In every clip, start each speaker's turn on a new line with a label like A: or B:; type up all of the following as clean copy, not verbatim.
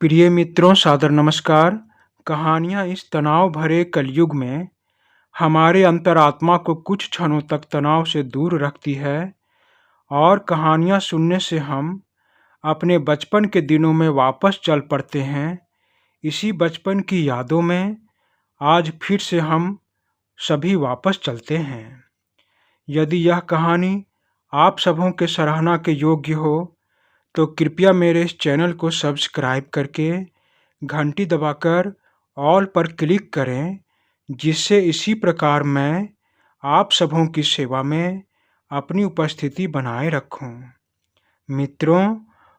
A: प्रिय मित्रों, सादर नमस्कार। कहानियाँ इस तनाव भरे कलयुग में हमारे अंतरात्मा को कुछ क्षणों तक तनाव से दूर रखती है और कहानियाँ सुनने से हम अपने बचपन के दिनों में वापस चल पड़ते हैं। इसी बचपन की यादों में आज फिर से हम सभी वापस चलते हैं। यदि यह कहानी आप सबों के सराहना के योग्य हो तो कृपया मेरे इस चैनल को सब्सक्राइब करके घंटी दबाकर ऑल पर क्लिक करें, जिससे इसी प्रकार मैं आप सबों की सेवा में अपनी उपस्थिति बनाए रखूं। मित्रों,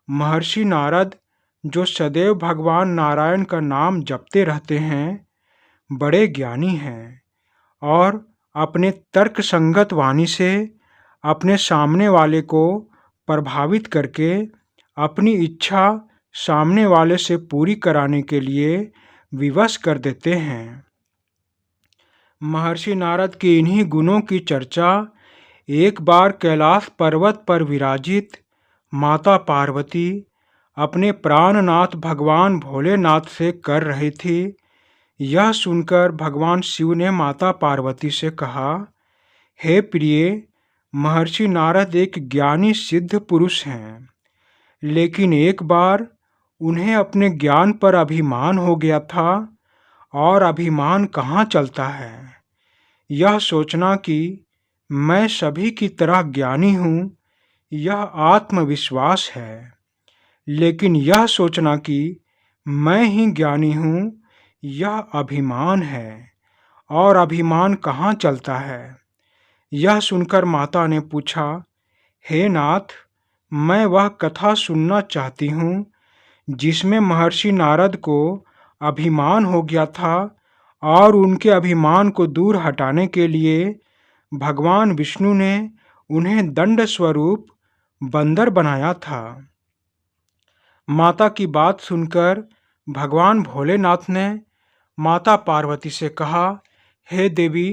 A: महर्षि नारद, जो सदैव भगवान नारायण का नाम जपते रहते हैं, बड़े ज्ञानी हैं और अपने तर्क संगत वाणी से अपने सामने वाले को प्रभावित करके अपनी इच्छा सामने वाले से पूरी कराने के लिए विवश कर देते हैं। महर्षि नारद के इन्हीं गुणों की चर्चा एक बार कैलाश पर्वत पर विराजित माता पार्वती अपने प्राणनाथ भगवान भोलेनाथ से कर रही थी। यह सुनकर भगवान शिव ने माता पार्वती से कहा, हे प्रिय, महर्षि नारद एक ज्ञानी सिद्ध पुरुष हैं, लेकिन एक बार उन्हें अपने ज्ञान पर अभिमान हो गया था, और अभिमान कहाँ चलता है। यह सोचना कि मैं सभी की तरह ज्ञानी हूँ, यह आत्मविश्वास है, लेकिन यह सोचना कि मैं ही ज्ञानी हूँ, यह अभिमान है, और अभिमान कहाँ चलता है। यह सुनकर माता ने पूछा, हे नाथ, मैं वह कथा सुनना चाहती हूँ जिसमें महर्षि नारद को अभिमान हो गया था और उनके अभिमान को दूर हटाने के लिए भगवान विष्णु ने उन्हें दंड स्वरूप बंदर बनाया था। माता की बात सुनकर भगवान भोलेनाथ ने माता पार्वती से कहा, हे देवी,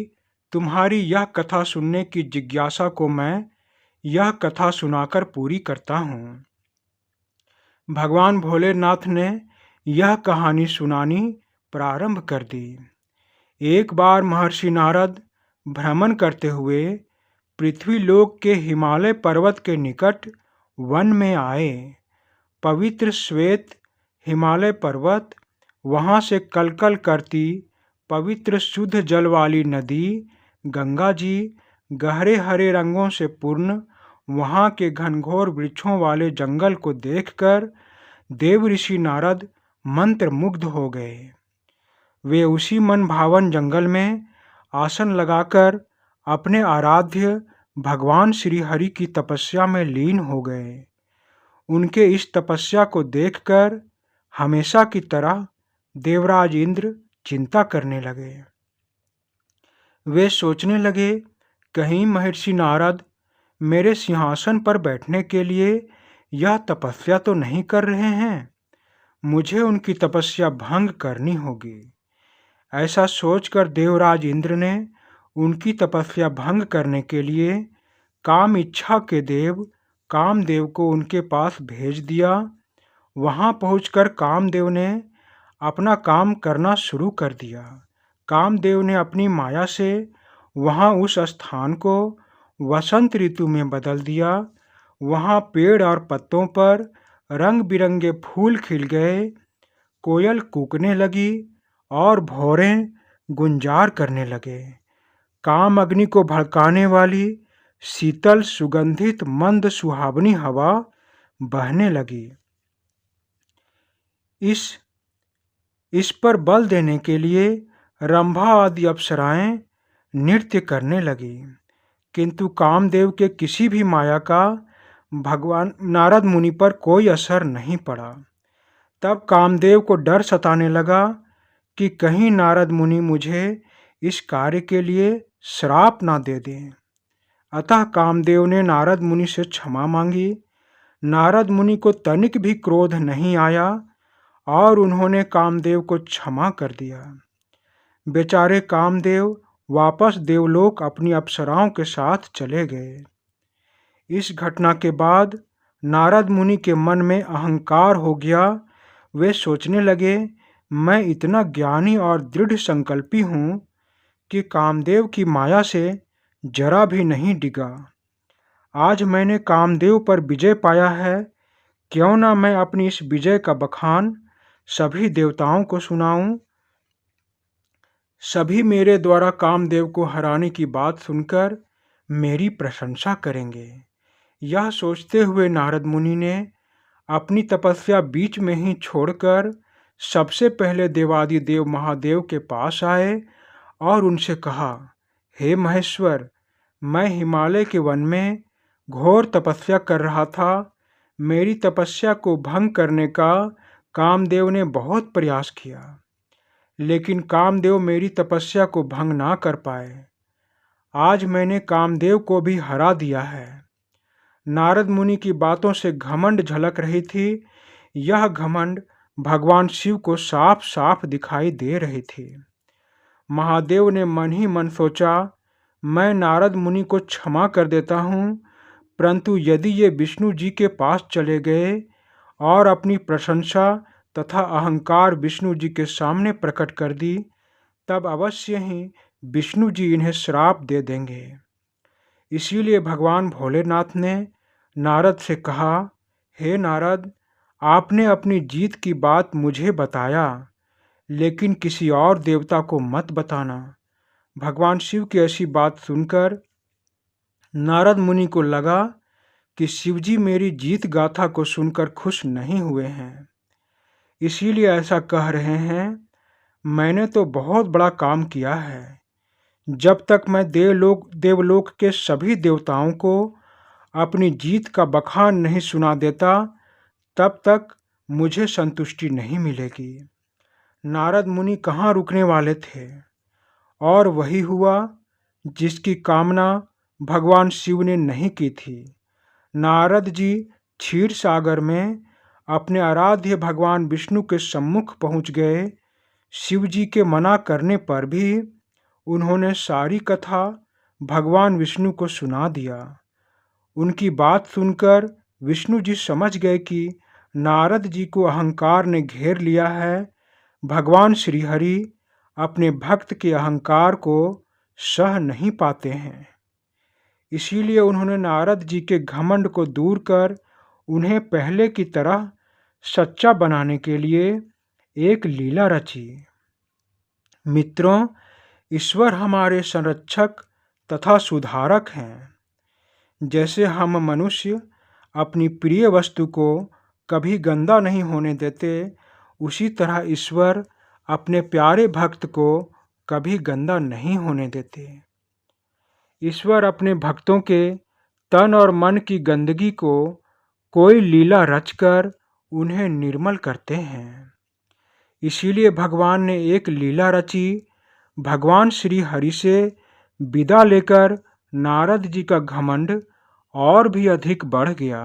A: तुम्हारी यह कथा सुनने की जिज्ञासा को मैं यह कथा सुनाकर पूरी करता हूँ। भगवान भोलेनाथ ने यह कहानी सुनानी प्रारंभ कर दी। एक बार महर्षि नारद भ्रमण करते हुए पृथ्वीलोक के हिमालय पर्वत के निकट वन में आए। पवित्र श्वेत हिमालय पर्वत, वहाँ से कलकल करती पवित्र शुद्ध जल वाली नदी गंगा जी, गहरे हरे रंगों से पूर्ण वहाँ के घनघोर वृक्षों वाले जंगल को देखकर देव ऋषि नारद मंत्रमुग्ध हो गए। वे उसी मन भावन जंगल में आसन लगाकर अपने आराध्य भगवान श्री हरि की तपस्या में लीन हो गए। उनके इस तपस्या को देखकर हमेशा की तरह देवराज इंद्र चिंता करने लगे। वे सोचने लगे, कहीं महर्षि नारद मेरे सिंहासन पर बैठने के लिए यह तपस्या तो नहीं कर रहे हैं। मुझे उनकी तपस्या भंग करनी होगी। ऐसा सोचकर देवराज इंद्र ने उनकी तपस्या भंग करने के लिए काम इच्छा के देव कामदेव को उनके पास भेज दिया। वहाँ पहुंचकर कामदेव ने अपना काम करना शुरू कर दिया। कामदेव ने अपनी माया से वहाँ उस स्थान को वसंत ऋतु में बदल दिया। वहाँ पेड़ और पत्तों पर रंग बिरंगे फूल खिल गए, कोयल कूकने लगी और भौरें गुंजार करने लगे। काम अग्नि को भड़काने वाली शीतल सुगंधित मंद सुहावनी हवा बहने लगी। इस पर बल देने के लिए रंभा आदि अप्सराएं नृत्य करने लगी, किंतु कामदेव के किसी भी माया का भगवान नारद मुनि पर कोई असर नहीं पड़ा। तब कामदेव को डर सताने लगा कि कहीं नारद मुनि मुझे इस कार्य के लिए श्राप ना दे दें। अतः कामदेव ने नारद मुनि से क्षमा मांगी। नारद मुनि को तनिक भी क्रोध नहीं आया और उन्होंने कामदेव को क्षमा कर दिया। बेचारे कामदेव वापस देवलोक अपनी अप्सराओं के साथ चले गए। इस घटना के बाद नारद मुनि के मन में अहंकार हो गया। वे सोचने लगे, मैं इतना ज्ञानी और दृढ़ संकल्पी हूँ कि कामदेव की माया से जरा भी नहीं डिगा। आज मैंने कामदेव पर विजय पाया है, क्यों ना मैं अपनी इस विजय का बखान सभी देवताओं को सुनाऊं। सभी मेरे द्वारा कामदेव को हराने की बात सुनकर मेरी प्रशंसा करेंगे। यह सोचते हुए नारद मुनि ने अपनी तपस्या बीच में ही छोड़कर सबसे पहले देवादिदेव महादेव के पास आए और उनसे कहा, हे महेश्वर, मैं हिमालय के वन में घोर तपस्या कर रहा था। मेरी तपस्या को भंग करने का कामदेव ने बहुत प्रयास किया, लेकिन कामदेव मेरी तपस्या को भंग ना कर पाए। आज मैंने कामदेव को भी हरा दिया है। नारद मुनि की बातों से घमंड झलक रही थी। यह घमंड भगवान शिव को साफ साफ दिखाई दे रही थी। महादेव ने मन ही मन सोचा, मैं नारद मुनि को क्षमा कर देता हूँ, परंतु यदि ये विष्णु जी के पास चले गए और अपनी प्रशंसा तथा अहंकार विष्णु जी के सामने प्रकट कर दी, तब अवश्य ही विष्णु जी इन्हें श्राप दे देंगे। इसीलिए भगवान भोलेनाथ ने नारद से कहा, हे नारद, आपने अपनी जीत की बात मुझे बताया, लेकिन किसी और देवता को मत बताना। भगवान शिव की ऐसी बात सुनकर नारद मुनि को लगा कि शिवजी मेरी जीत गाथा को सुनकर खुश नहीं हुए हैं, इसीलिए ऐसा कह रहे हैं। मैंने तो बहुत बड़ा काम किया है। जब तक मैं देवलोक के सभी देवताओं को अपनी जीत का बखान नहीं सुना देता, तब तक मुझे संतुष्टि नहीं मिलेगी। नारद मुनि कहाँ रुकने वाले थे, और वही हुआ जिसकी कामना भगवान शिव ने नहीं की थी। नारद जी क्षीर सागर में अपने आराध्य भगवान विष्णु के सम्मुख पहुंच गए। शिव जी के मना करने पर भी उन्होंने सारी कथा भगवान विष्णु को सुना दिया। उनकी बात सुनकर विष्णु जी समझ गए कि नारद जी को अहंकार ने घेर लिया है। भगवान श्रीहरि अपने भक्त के अहंकार को सह नहीं पाते हैं, इसीलिए उन्होंने नारद जी के घमंड को दूर कर उन्हें पहले की तरह सच्चा बनाने के लिए एक लीला रची। मित्रों, ईश्वर हमारे संरक्षक तथा सुधारक हैं। जैसे हम मनुष्य अपनी प्रिय वस्तु को कभी गंदा नहीं होने देते, उसी तरह ईश्वर अपने प्यारे भक्त को कभी गंदा नहीं होने देते। ईश्वर अपने भक्तों के तन और मन की गंदगी को कोई लीला रचकर उन्हें निर्मल करते हैं। इसीलिए भगवान ने एक लीला रची। भगवान श्री हरि से विदा लेकर नारद जी का घमंड और भी अधिक बढ़ गया।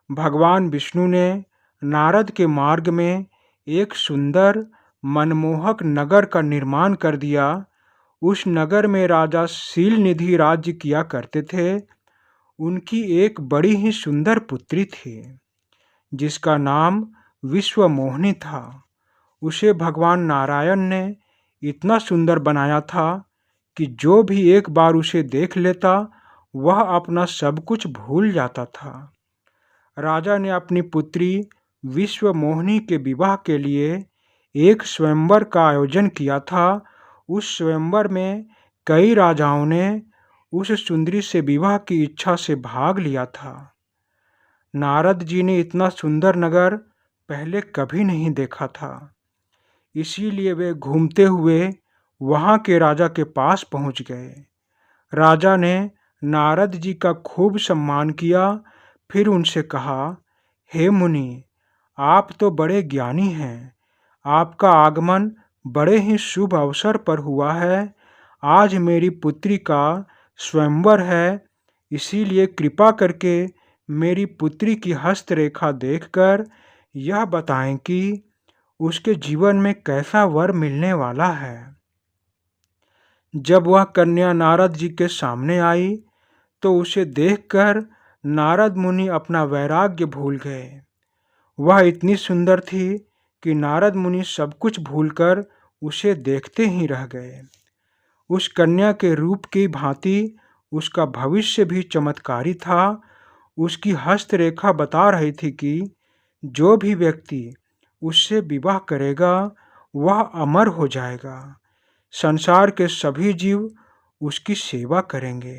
A: भगवान विष्णु ने नारद के मार्ग में एक सुंदर मनमोहक नगर का निर्माण कर दिया। उस नगर में राजा शीलनिधि राज्य किया करते थे। उनकी एक बड़ी ही सुंदर पुत्री थी, जिसका नाम विश्वमोहिनी था। उसे भगवान नारायण ने इतना सुंदर बनाया था कि जो भी एक बार उसे देख लेता, वह अपना सब कुछ भूल जाता था। राजा ने अपनी पुत्री विश्वमोहिनी के विवाह के लिए एक स्वयंवर का आयोजन किया था। उस स्वयंवर में कई राजाओं ने उस सुंदरी से विवाह की इच्छा से भाग लिया था। नारद जी ने इतना सुंदर नगर पहले कभी नहीं देखा था, इसीलिए वे घूमते हुए वहाँ के राजा के पास पहुँच गए। राजा ने नारद जी का खूब सम्मान किया। फिर उनसे कहा, हे मुनि, आप तो बड़े ज्ञानी हैं। आपका आगमन बड़े ही शुभ अवसर पर हुआ है। आज मेरी पुत्री का स्वयंवर है, इसीलिए कृपा करके मेरी पुत्री की हस्तरेखा देखकर यह बताएं कि उसके जीवन में कैसा वर मिलने वाला है। जब वह कन्या नारद जी के सामने आई, तो उसे देखकर नारद मुनि अपना वैराग्य भूल गए। वह इतनी सुंदर थी कि नारद मुनि सब कुछ भूलकर उसे देखते ही रह गए। उस कन्या के रूप की भांति उसका भविष्य भी चमत्कारी था। उसकी हस्तरेखा बता रही थी कि जो भी व्यक्ति उससे विवाह करेगा वह अमर हो जाएगा। संसार के सभी जीव उसकी सेवा करेंगे।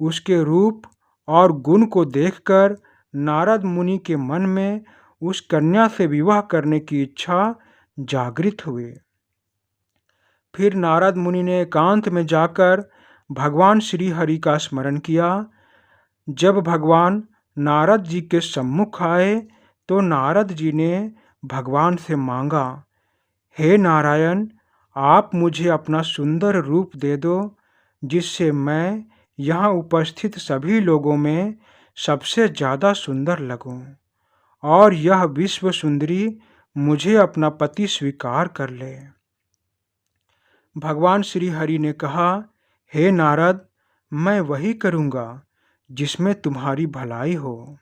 A: उसके रूप और गुण को देखकर नारद मुनि के मन में उस कन्या से विवाह करने की इच्छा जागृत हुई। फिर नारद मुनि ने एकांत में जाकर भगवान श्री हरि का स्मरण किया। जब भगवान नारद जी के सम्मुख आए तो नारद जी ने भगवान से मांगा, हे नारायण, आप मुझे अपना सुंदर रूप दे दो जिससे मैं यहाँ उपस्थित सभी लोगों में सबसे ज़्यादा सुंदर लगूं और यह विश्व सुंदरी मुझे अपना पति स्वीकार कर ले। भगवान श्री हरि ने कहा, हे नारद, मैं वही करूँगा जिसमें तुम्हारी भलाई हो।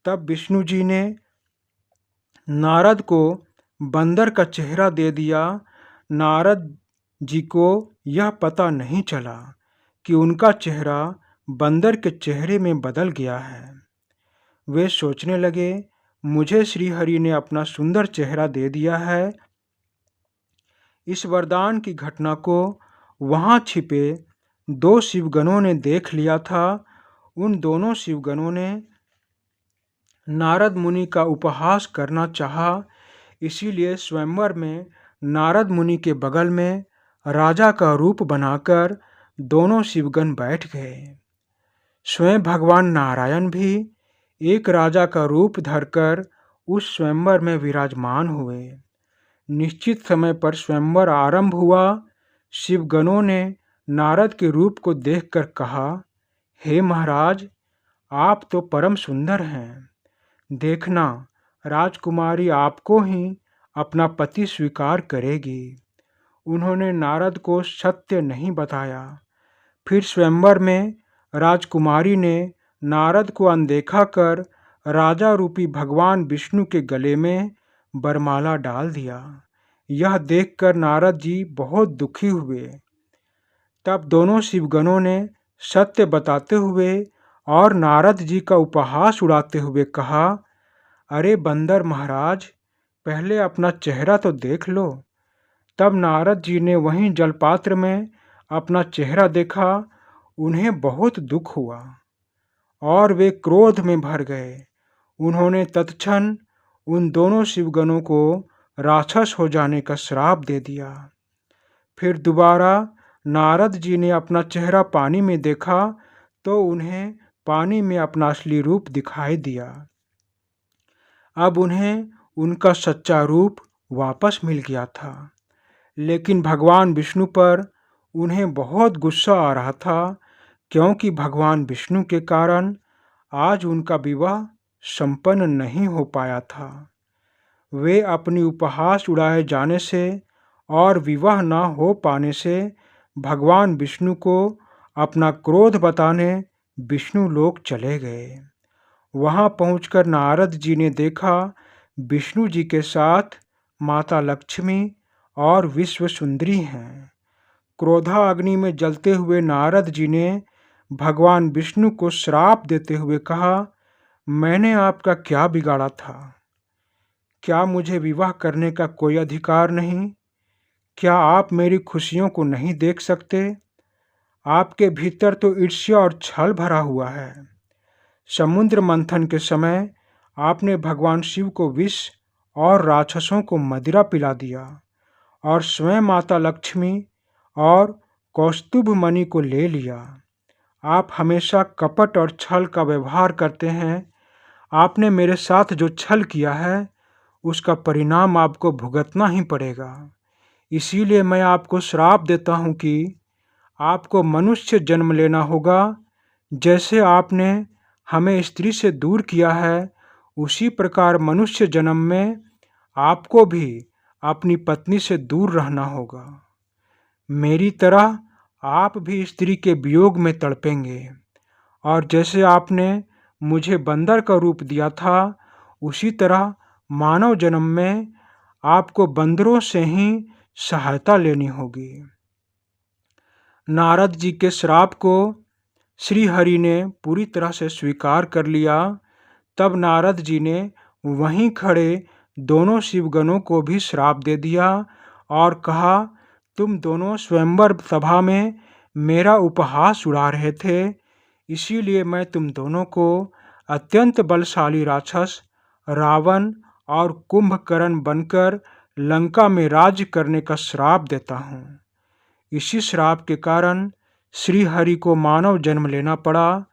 A: तब विष्णु जी ने नारद को बंदर का चेहरा दे दिया। नारद जी को यह पता नहीं चला कि उनका चेहरा बंदर के चेहरे में बदल गया है। वे सोचने लगे, मुझे श्री हरि ने अपना सुंदर चेहरा दे दिया है। इस वरदान की घटना को वहाँ छिपे 2 शिवगणों ने देख लिया था। उन दोनों शिवगणों ने नारद मुनि का उपहास करना चाहा। इसीलिए स्वयंवर में नारद मुनि के बगल में राजा का रूप बनाकर दोनों शिवगण बैठ गए। स्वयं भगवान नारायण भी एक राजा का रूप धरकर उस स्वयंवर में विराजमान हुए। निश्चित समय पर स्वयंवर आरंभ हुआ। शिवगणों ने नारद के रूप को देखकर कहा, हे महाराज, आप तो परम सुंदर हैं। देखना, राजकुमारी आपको ही अपना पति स्वीकार करेगी। उन्होंने नारद को सत्य नहीं बताया। फिर स्वयंवर में राजकुमारी ने नारद को अनदेखा कर राजा रूपी भगवान विष्णु के गले में वरमाला डाल दिया। यह देखकर नारद जी बहुत दुखी हुए। तब दोनों शिवगणों ने सत्य बताते हुए और नारद जी का उपहास उड़ाते हुए कहा, अरे बंदर महाराज, पहले अपना चेहरा तो देख लो। तब नारद जी ने वहीं जलपात्र में अपना चेहरा देखा। उन्हें बहुत दुख हुआ और वे क्रोध में भर गए। उन्होंने तत्क्षण उन दोनों शिवगणों को राक्षस हो जाने का श्राप दे दिया। फिर दोबारा नारद जी ने अपना चेहरा पानी में देखा तो उन्हें पानी में अपना असली रूप दिखाई दिया। अब उन्हें उनका सच्चा रूप वापस मिल गया था। लेकिन भगवान विष्णु पर उन्हें बहुत गुस्सा आ रहा था, क्योंकि भगवान विष्णु के कारण आज उनका विवाह संपन्न नहीं हो पाया था। वे अपनी उपहास उड़ाए जाने से और विवाह न हो पाने से भगवान विष्णु को अपना क्रोध बताने विष्णु लोक चले गए। वहाँ पहुंचकर नारद जी ने देखा विष्णु जी के साथ माता लक्ष्मी और विश्व सुंदरी हैं। क्रोधाग्नि में जलते हुए नारद जी ने भगवान विष्णु को श्राप देते हुए कहा, मैंने आपका क्या बिगाड़ा था? क्या मुझे विवाह करने का कोई अधिकार नहीं? क्या आप मेरी खुशियों को नहीं देख सकते? आपके भीतर तो ईर्ष्या और छल भरा हुआ है। समुद्र मंथन के समय आपने भगवान शिव को विष और राक्षसों को मदिरा पिला दिया और स्वयं माता लक्ष्मी और कौस्तुभ मणि को ले लिया। आप हमेशा कपट और छल का व्यवहार करते हैं। आपने मेरे साथ जो छल किया है उसका परिणाम आपको भुगतना ही पड़ेगा। इसीलिए मैं आपको श्राप देता हूँ कि आपको मनुष्य जन्म लेना होगा। जैसे आपने हमें स्त्री से दूर किया है, उसी प्रकार मनुष्य जन्म में आपको भी अपनी पत्नी से दूर रहना होगा। मेरी तरह आप भी स्त्री के वियोग में तड़पेंगे और जैसे आपने मुझे बंदर का रूप दिया था, उसी तरह मानव जन्म में आपको बंदरों से ही सहायता लेनी होगी। नारद जी के श्राप को श्री हरि ने पूरी तरह से स्वीकार कर लिया। तब नारद जी ने वहीं खड़े दोनों शिवगणों को भी श्राप दे दिया और कहा, तुम दोनों स्वयंवर सभा में मेरा उपहास उड़ा रहे थे, इसीलिए मैं तुम दोनों को अत्यंत बलशाली राक्षस रावण और कुंभकर्ण बनकर लंका में राज्य करने का श्राप देता हूँ। इसी श्राप के कारण श्री हरि को मानव जन्म लेना पड़ा।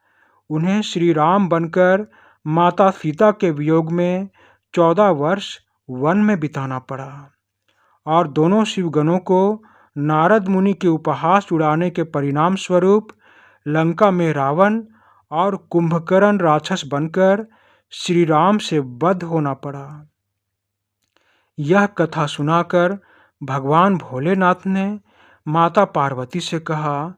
A: उन्हें श्री राम बनकर माता सीता के वियोग में 14 वर्ष वन में बिताना पड़ा और दोनों शिवगणों को नारद मुनि के उपहास उड़ाने के परिणाम स्वरूप लंका में रावण और कुंभकर्ण राक्षस बनकर श्री राम से वध होना पड़ा। यह कथा सुनाकर भगवान भोलेनाथ ने माता पार्वती से कहा,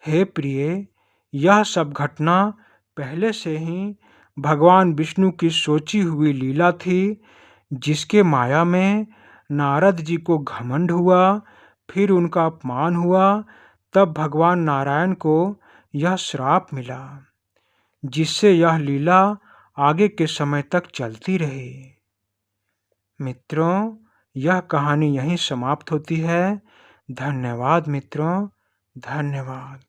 A: हे प्रिय, यह सब घटना पहले से ही भगवान विष्णु की सोची हुई लीला थी, जिसके माया में नारद जी को घमंड हुआ, फिर उनका अपमान हुआ, तब भगवान नारायण को यह श्राप मिला, जिससे यह लीला आगे के समय तक चलती रही। मित्रों, यह कहानी यहीं समाप्त होती है। धन्यवाद मित्रों, धन्यवाद।